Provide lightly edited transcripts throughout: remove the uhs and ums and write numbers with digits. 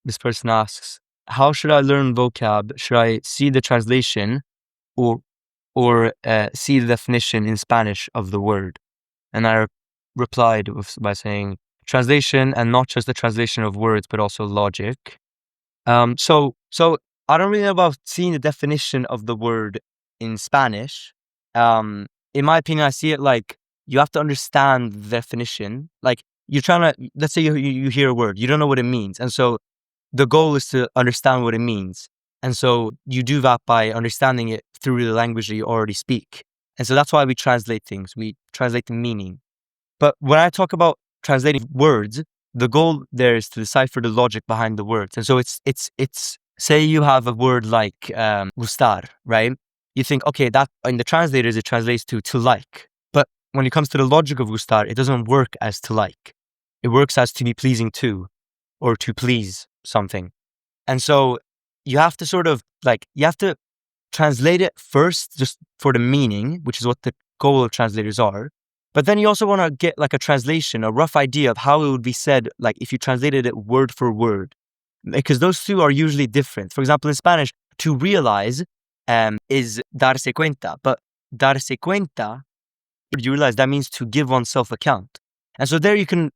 this person asks, how should I learn vocab? Should I see the translation or see the definition in Spanish of the word? And I replied by saying translation, and not just the translation of words, but also logic. So I don't really know about seeing the definition of the word in Spanish. In my opinion, I see it like you have to understand the definition. Like you're trying to, let's say you hear a word, you don't know what it means. And so the goal is to understand what it means. And so you do that by understanding it through the language that you already speak. And so that's why we translate things. We translate the meaning. But when I talk about translating words, the goal there is to decipher the logic behind the words. And so it's say you have a word like gustar, right? You think, okay, that in the translators, it translates to like. But when it comes to the logic of gustar, it doesn't work as to like. It works as to be pleasing to, or to please something. And so you have to sort of like, you have to translate it first just for the meaning, which is what the goal of translators are. But then you also want to get like a translation, a rough idea of how it would be said, like if you translated it word for word, because those two are usually different. For example, in Spanish, to realize is darse cuenta, but darse cuenta, you realize that means to give oneself account. And so there you can,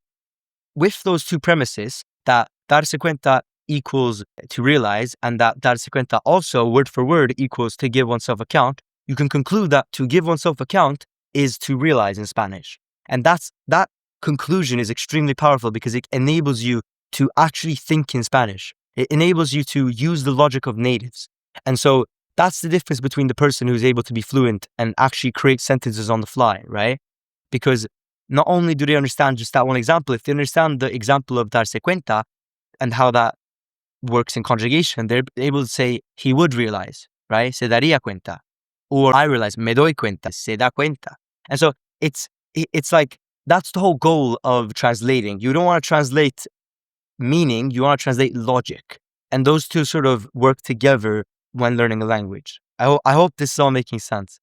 with those two premises, that darse cuenta equals to realize, and that darse cuenta also word for word equals to give oneself account, you can conclude that to give oneself account is to realize in Spanish. And that conclusion is extremely powerful because it enables you to actually think in Spanish. It enables you to use the logic of natives. And so that's the difference between the person who's able to be fluent and actually create sentences on the fly, right? Because not only do they understand just that one example, if they understand the example of darse cuenta and how that works in conjugation, they're able to say, he would realize, right? Se daría cuenta. Or I realize, me doy cuenta, se da cuenta. And so it's like, that's the whole goal of translating. You don't want to translate meaning, you want to translate logic. And those two sort of work together when learning a language. I hope this is all making sense.